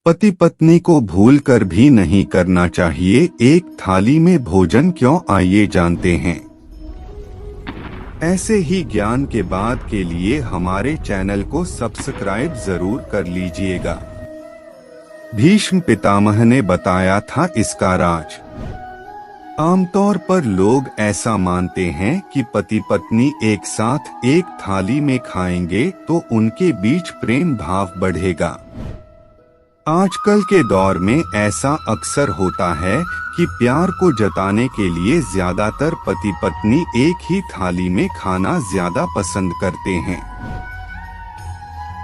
पति पत्नी को भूलकर भी नहीं करना चाहिए एक थाली में भोजन क्यों, आइए जानते हैं। ऐसे ही ज्ञान के बाद के लिए हमारे चैनल को सब्सक्राइब जरूर कर लीजिएगा। भीष्म पितामह ने बताया था इसका राज। आमतौर पर लोग ऐसा मानते हैं कि पति पत्नी एक साथ एक थाली में खाएंगे तो उनके बीच प्रेम भाव बढ़ेगा। आजकल के दौर में ऐसा अक्सर होता है कि प्यार को जताने के लिए ज्यादातर पति पत्नी एक ही थाली में खाना ज्यादा पसंद करते हैं।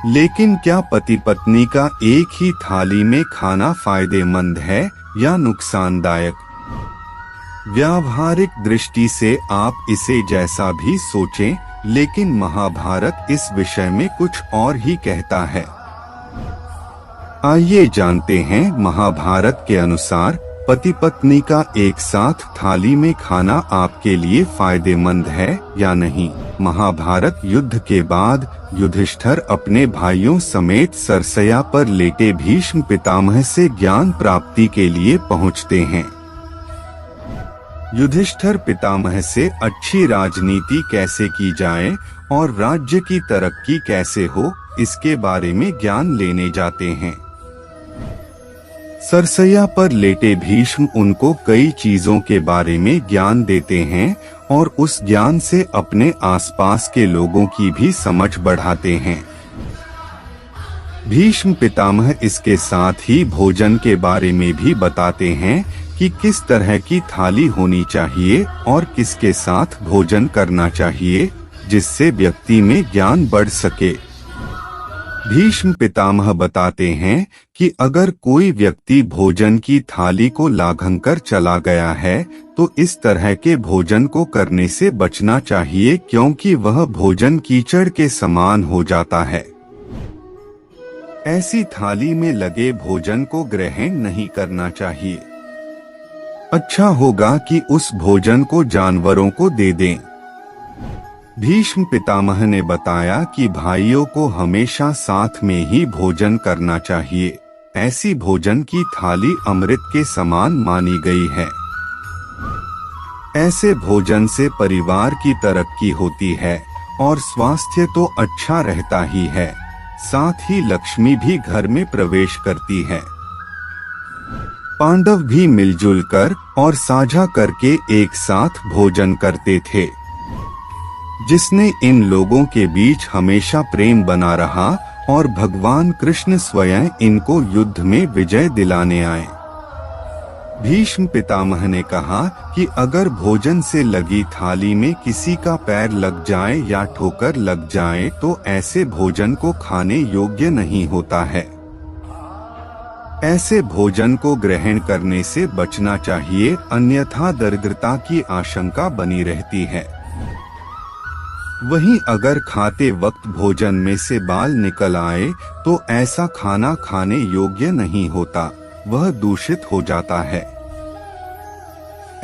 लेकिन क्या पति पत्नी का एक ही थाली में खाना फायदेमंद है या नुकसानदायक? व्यावहारिक दृष्टि से आप इसे जैसा भी सोचें, लेकिन महाभारत इस विषय में कुछ और ही कहता है। आइए जानते हैं। महाभारत के अनुसार पति पत्नी का एक साथ थाली में खाना आपके लिए फायदेमंद है या नहीं। महाभारत युद्ध के बाद युधिष्ठिर अपने भाइयों समेत सरसया पर लेटे भीष्म पितामह से ज्ञान प्राप्ति के लिए पहुंचते हैं। युधिष्ठिर पितामह से अच्छी राजनीति कैसे की जाए और राज्य की तरक्की कैसे हो, इसके बारे में ज्ञान लेने जाते हैं। सरसैया पर लेटे भीष्म उनको कई चीजों के बारे में ज्ञान देते हैं और उस ज्ञान से अपने आसपास के लोगों की भी समझ बढ़ाते हैं। भीष्म पितामह इसके साथ ही भोजन के बारे में भी बताते हैं कि किस तरह की थाली होनी चाहिए और किसके साथ भोजन करना चाहिए, जिससे व्यक्ति में ज्ञान बढ़ सके। भीष्म पितामह बताते हैं कि अगर कोई व्यक्ति भोजन की थाली को लांघकर चला गया है तो इस तरह के भोजन को करने से बचना चाहिए, क्योंकि वह भोजन कीचड़ के समान हो जाता है। ऐसी थाली में लगे भोजन को ग्रहण नहीं करना चाहिए। अच्छा होगा कि उस भोजन को जानवरों को दे दें। भीष्म पितामह ने बताया कि भाइयों को हमेशा साथ में ही भोजन करना चाहिए। ऐसी भोजन की थाली अमृत के समान मानी गई है। ऐसे भोजन से परिवार की तरक्की होती है और स्वास्थ्य तो अच्छा रहता ही है, साथ ही लक्ष्मी भी घर में प्रवेश करती है। पांडव भी मिलजुल कर और साझा करके एक साथ भोजन करते थे, जिसने इन लोगों के बीच हमेशा प्रेम बना रहा और भगवान कृष्ण स्वयं इनको युद्ध में विजय दिलाने आए। भीष्म पितामह ने कहा कि अगर भोजन से लगी थाली में किसी का पैर लग जाए या ठोकर लग जाए तो ऐसे भोजन को खाने योग्य नहीं होता है। ऐसे भोजन को ग्रहण करने से बचना चाहिए, अन्यथा दरिद्रता की आशंका बनी रहती है। वहीं अगर खाते वक्त भोजन में से बाल निकल आए तो ऐसा खाना खाने योग्य नहीं होता, वह दूषित हो जाता है।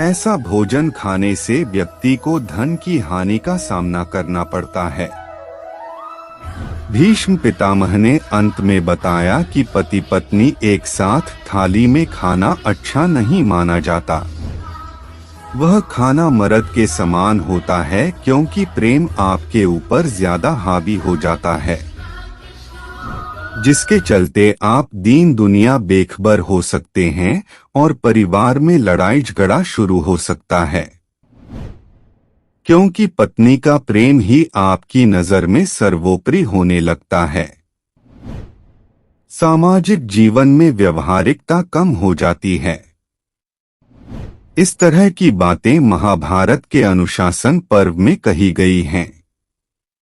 ऐसा भोजन खाने से व्यक्ति को धन की हानि का सामना करना पड़ता है। भीष्म पितामह ने अंत में बताया कि पति पत्नी एक साथ थाली में खाना अच्छा नहीं माना जाता। वह खाना मर्द के समान होता है, क्योंकि प्रेम आपके ऊपर ज्यादा हावी हो जाता है, जिसके चलते आप दीन दुनिया बेखबर हो सकते हैं और परिवार में लड़ाई झगड़ा शुरू हो सकता है, क्योंकि पत्नी का प्रेम ही आपकी नजर में सर्वोपरि होने लगता है। सामाजिक जीवन में व्यवहारिकता कम हो जाती है। इस तरह की बातें महाभारत के अनुशासन पर्व में कही गई हैं।